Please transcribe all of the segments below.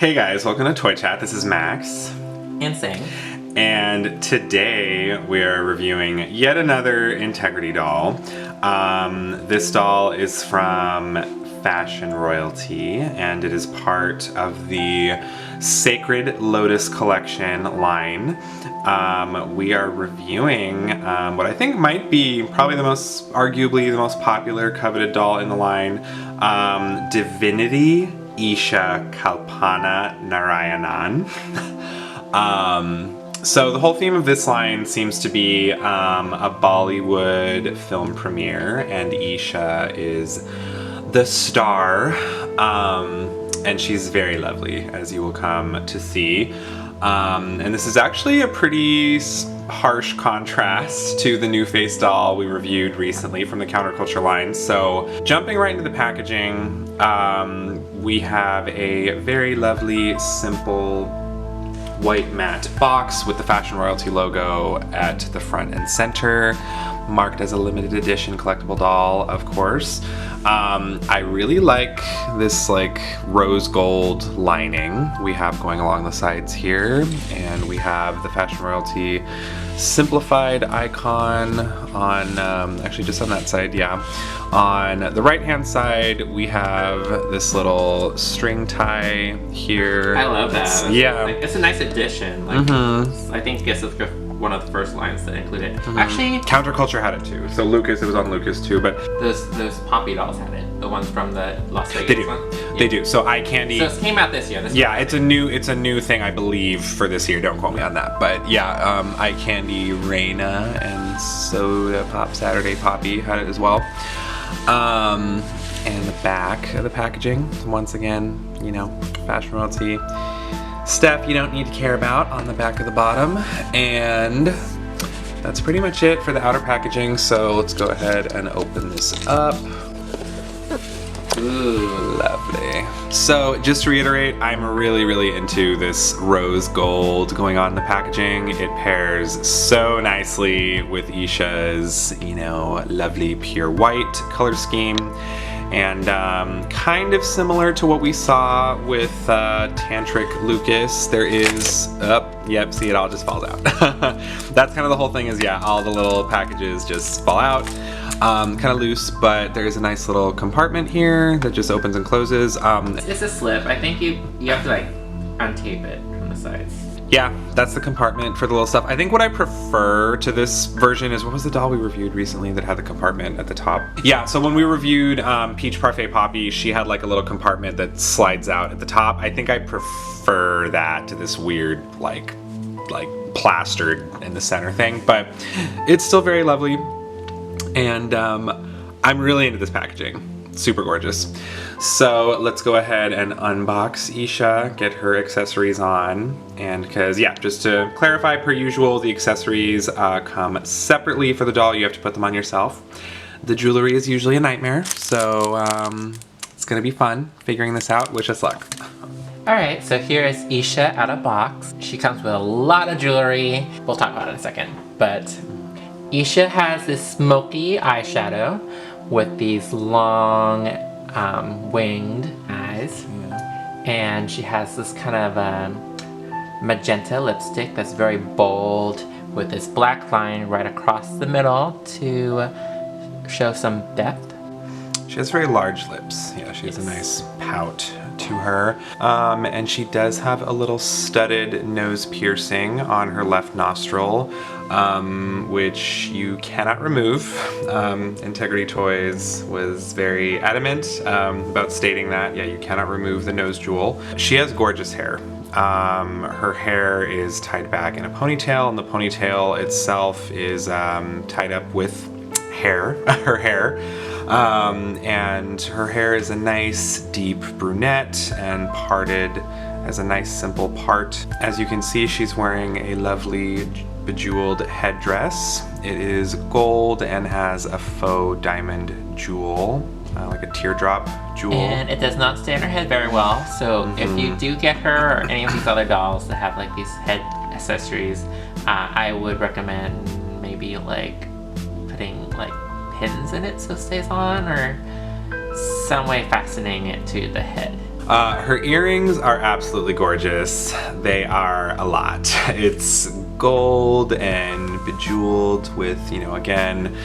Hey guys, welcome to Toy Chat. This is Max. And Sing. And today we're reviewing yet another Integrity doll. This doll is from Fashion Royalty and it is part of the Sacred Lotus collection line. We are reviewing what I think might be probably arguably the most popular coveted doll in the line, Divinity Isha Kalpana Narayanan. So the whole theme of this line seems to be a Bollywood film premiere, and Isha is the star, and she's very lovely, as you will come to see. And this is actually a pretty harsh contrast to the new face doll we reviewed recently from the Counterculture line. So jumping right into the packaging, we have a very lovely, simple white matte box with the Fashion Royalty logo at the front and center, marked as a limited edition collectible doll, of course. I really like this rose gold lining we have going along the sides here, and we have the Fashion Royalty simplified icon on, actually just on that side, yeah. On the right hand side we have this little string tie here. I love that. Yeah. It's a nice addition. I think it's one of the first lines that include it. Actually, Counterculture had it too. So Lucas, it was on Lucas too, but those Poppy dolls had it. The ones from the Las Vegas they do. one. Yeah. They do. So Eye Candy. So it came out this year. Yeah, it's a new thing, I believe, for this year. Don't quote me on that, but yeah, Eye Candy Reina and Soda Pop Saturday Poppy had it as well. And the back of the packaging, once again, you know, Fashion Royalty stuff you don't need to care about on the back of the bottom, and that's pretty much it for the outer packaging. So let's go ahead and open this up. Ooh, lovely. So just to reiterate, I'm really into this rose gold going on in the packaging. It pairs so nicely with Isha's, you know, lovely pure white color scheme. And kind of similar to what we saw with Tantric Lucas, there is, yep, see, it all just falls out. That's kind of the whole thing, is yeah, all the little packages just fall out. Kind of loose, but there's a nice little compartment here that just opens and closes. It's a slip. I think you have to untape it from the sides. Yeah, that's the compartment for the little stuff. I think what I prefer to this version is, what was the doll we reviewed recently that had the compartment at the top? Yeah, so when we reviewed Peach Parfait Poppy, she had a little compartment that slides out at the top. I think I prefer that to this weird like plastered in the center thing, but it's still very lovely. And I'm really into this packaging. Super gorgeous. So let's go ahead and unbox Isha, get her accessories on, and because yeah, just to clarify, per usual, the accessories come separately for the doll. You have to put them on yourself. The jewelry is usually a nightmare, so it's gonna be fun figuring this out. Wish us luck. Alright, so here is Isha out of box. She comes with a lot of jewelry. We'll talk about it in a second, but Isha has this smoky eyeshadow with these long winged eyes, and she has this kind of magenta lipstick that's very bold with this black line right across the middle to show some depth. She has very large lips. Yeah, she has a nice pout to her. And she does have a little studded nose piercing on her left nostril, which you cannot remove. Integrity Toys was very adamant about stating that, yeah, you cannot remove the nose jewel. She has gorgeous hair. Her hair is tied back in a ponytail, and the ponytail itself is tied up with hair, her hair. And her hair is a nice deep brunette and parted as a nice simple part. As you can see, she's wearing a lovely bejeweled headdress. It is gold and has a faux diamond jewel, like a teardrop jewel. And it does not stay on her head very well, so if you do get her or any of these other dolls that have these head accessories, I would recommend maybe putting pins in it so it stays on, or some way fastening it to the head. Her earrings are absolutely gorgeous. They are a lot. It's gold and bejeweled with, again,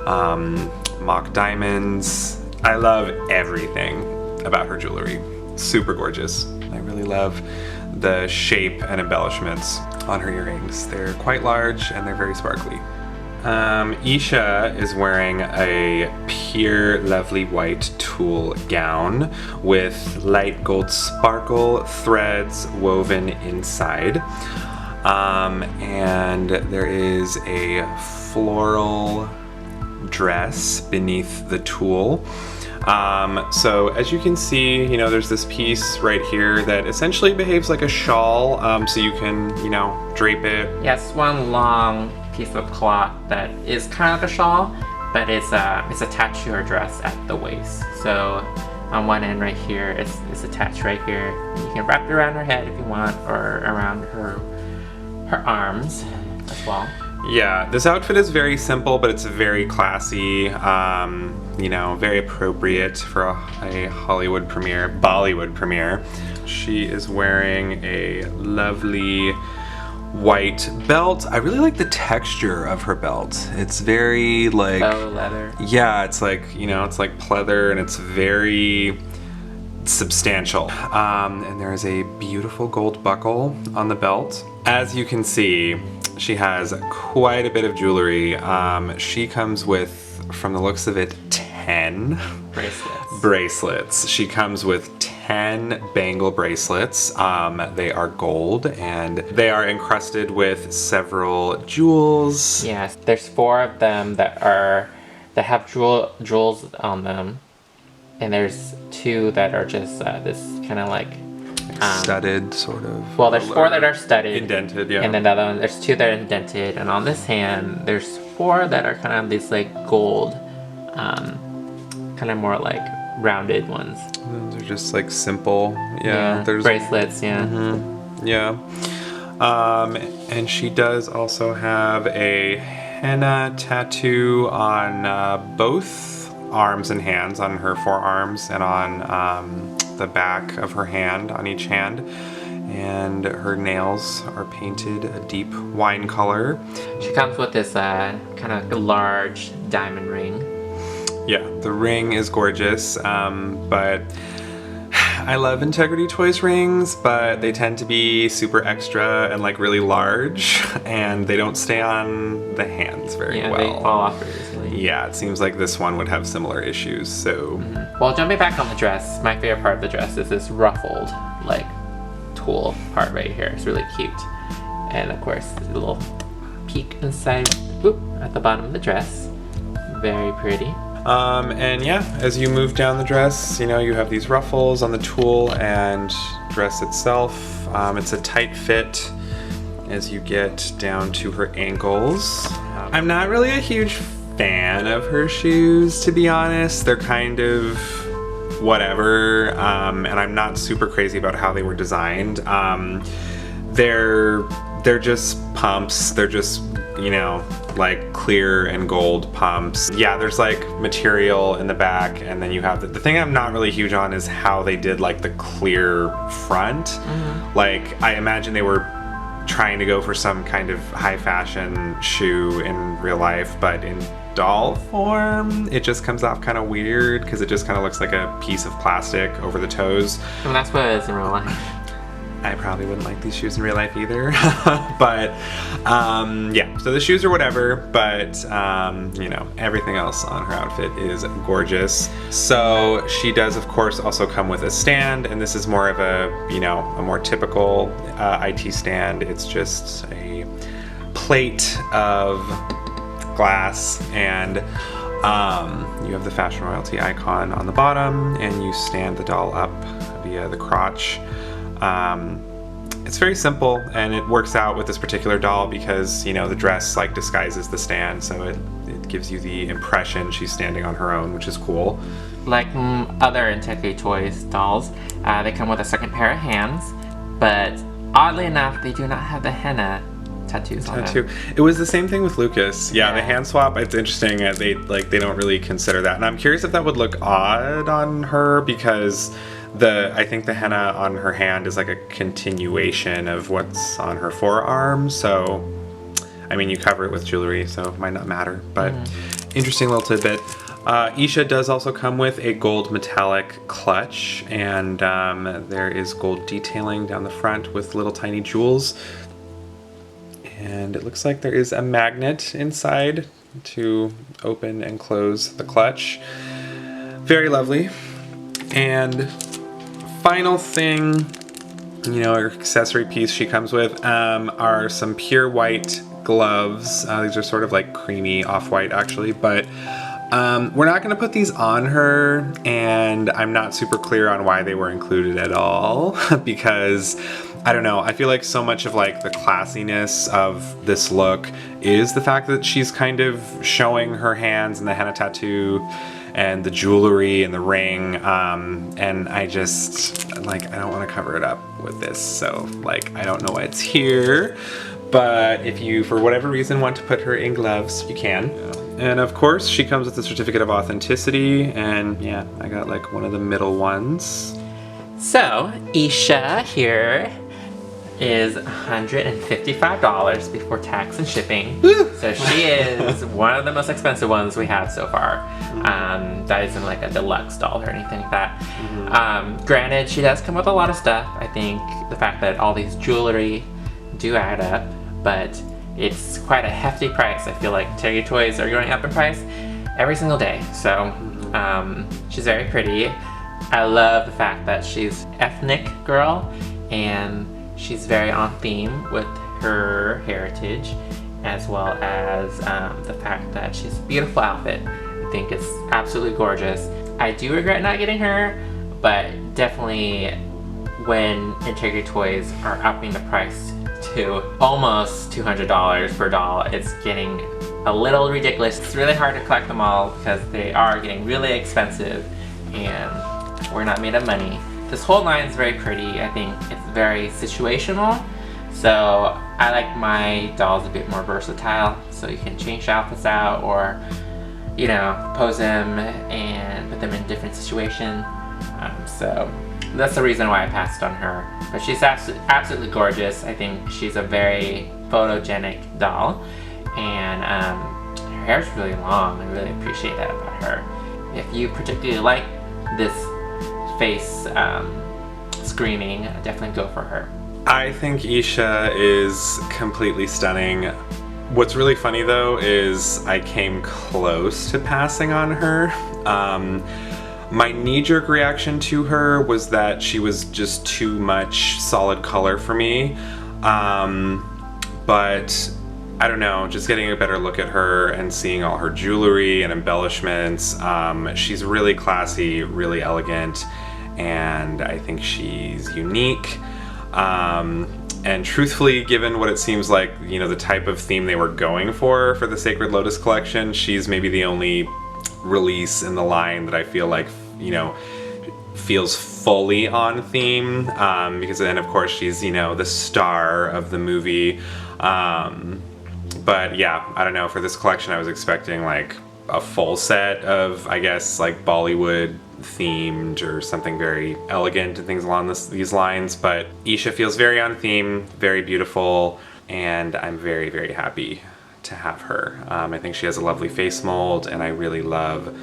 mock diamonds. I love everything about her jewelry. Super gorgeous. I really love the shape and embellishments on her earrings. They're quite large and they're very sparkly. Isha is wearing a pure lovely white tulle gown with light gold sparkle threads woven inside. And there is a floral dress beneath the tulle. So as you can see, there's this piece right here that essentially behaves like a shawl, so you can, drape it. Yes, one long piece of cloth that is kind of like a shawl, but it's attached to her dress at the waist. So on one end right here, it's attached right here. You can wrap it around her head if you want, or around her arms as well. Yeah, this outfit is very simple, but it's very classy, very appropriate for a Hollywood premiere, Bollywood premiere. She is wearing a lovely white belt. I really like the texture of her belt. It's very like faux leather. Yeah, it's like, it's like pleather and it's very substantial. And there is a beautiful gold buckle on the belt. As you can see, she has quite a bit of jewelry. She comes with, from the looks of it, 10 bracelets. She comes with 10 bangle bracelets. They are gold and they are encrusted with several jewels. Yes, there's 4 of them that have jewels on them, and there's 2 that are just this kind of like studded sort of. Well, there's 4 that are studded, indented, yeah. And then the other one, there's 2 that are indented, and on this hand, there's 4 that are kind of these like gold, kind of more like rounded ones. They're just like simple, yeah. There's bracelets, yeah. Mm-hmm. Yeah. And she does also have a henna tattoo on both arms and hands, on her forearms and on the back of her hand, on each hand. And her nails are painted a deep wine color. She comes with this kind of large diamond ring. Yeah, the ring is gorgeous, but I love Integrity Toys rings, but they tend to be super extra and like really large, and they don't stay on the hands very well. Yeah, they fall off very easily. Yeah, it seems like this one would have similar issues, so. Mm-hmm. Well, jumping back on the dress, my favorite part of the dress is this ruffled, like, tulle part right here. It's really cute. And of course, a little peek inside, whoop, at the bottom of the dress. Very pretty. And yeah, as you move down the dress, you have these ruffles on the tulle and dress itself. It's a tight fit as you get down to her ankles. I'm not really a huge fan of her shoes, to be honest. They're kind of whatever, and I'm not super crazy about how they were designed. They're just pumps. They're just, like clear and gold pumps. Yeah, there's like material in the back, and then you have the thing I'm not really huge on is how they did like the clear front. Mm-hmm. Like, I imagine they were trying to go for some kind of high fashion shoe in real life, but in doll form, it just comes off kind of weird because it just kind of looks like a piece of plastic over the toes. And that's what it is in real life. I probably wouldn't like these shoes in real life either. But yeah, so the shoes are whatever, but everything else on her outfit is gorgeous. So she does, of course, also come with a stand, and this is more of a more typical IT stand. It's just a plate of glass, and you have the fashion royalty icon on the bottom, and you stand the doll up via the crotch. It's very simple, and it works out with this particular doll because the dress like disguises the stand, so it gives you the impression she's standing on her own, which is cool. Like other Integrity Toys dolls, they come with a second pair of hands, but oddly enough, they do not have the henna tattoos on them. It was the same thing with Lucas. Yeah, the hand swap, it's interesting. They don't really consider that, and I'm curious if that would look odd on her because I think the henna on her hand is like a continuation of what's on her forearm. So, I mean, you cover it with jewelry, so it might not matter. But interesting little tidbit. Isha does also come with a gold metallic clutch, and there is gold detailing down the front with little tiny jewels. And it looks like there is a magnet inside to open and close the clutch. Very lovely. And final thing, you know, her accessory piece she comes with are some pure white gloves. These are sort of like creamy off-white actually, but we're not going to put these on her, and I'm not super clear on why they were included at all because I don't know, I feel like so much of like the classiness of this look is the fact that she's kind of showing her hands and the henna tattoo and the jewelry and the ring, and I just like, I don't want to cover it up with this, so like I don't know why it's here, but if you for whatever reason want to put her in gloves, you can. And of course she comes with a certificate of authenticity, and yeah, I got like one of the middle ones. So Isha here is $155 before tax and shipping. So she is one of the most expensive ones we have so far. That isn't like a deluxe doll or anything like that. Granted, she does come with a lot of stuff. I think the fact that all these jewelry do add up, but it's quite a hefty price. I feel like Integrity Toys are going up in price every single day. So she's very pretty. I love the fact that she's ethnic girl, and she's very on theme with her heritage, as well as the fact that she's a beautiful outfit. I think it's absolutely gorgeous. I do regret not getting her, but definitely when Integrity Toys are upping the price to almost $200 per doll, it's getting a little ridiculous. It's really hard to collect them all because they are getting really expensive, and we're not made of money. This whole line is very pretty. I think it's very situational. So I like my dolls a bit more versatile, so you can change outfits out, or you know, pose them and put them in different situations. So that's the reason why I passed on her. But she's absolutely gorgeous. I think she's a very photogenic doll, and her hair's really long. I really appreciate that about her. If you particularly like this face screaming, definitely go for her. I think Isha is completely stunning. What's really funny though is I came close to passing on her. My knee-jerk reaction to her was that she was just too much solid color for me. But I don't know, just getting a better look at her and seeing all her jewelry and embellishments, she's really classy, really elegant, and I think she's unique. And truthfully, given what it seems like, you know, the type of theme they were going for the Sacred Lotus collection, she's maybe the only release in the line that I feel like, you know, feels fully on theme, because then of course she's, you know, the star of the movie. But yeah, I don't know, for this collection I was expecting like a full set of, I guess, like Bollywood themed or something very elegant and things along these lines, but Isha feels very on theme, very beautiful, and I'm very, very happy to have her. I think she has a lovely face mold, and I really love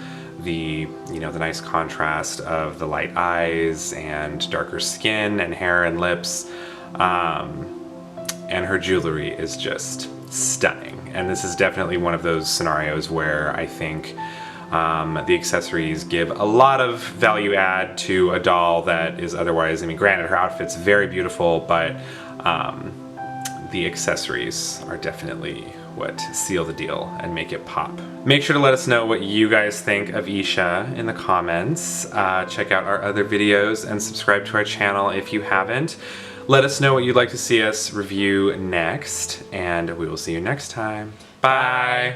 the, you know, the nice contrast of the light eyes and darker skin and hair and lips, and her jewelry is just stunning. And this is definitely one of those scenarios where I think the accessories give a lot of value add to a doll that is otherwise, I mean, granted, her outfit's very beautiful, but the accessories are definitely what seal the deal and make it pop. Make sure to let us know what you guys think of Isha in the comments. Check out our other videos and subscribe to our channel if you haven't. Let us know what you'd like to see us review next, and we will see you next time. Bye!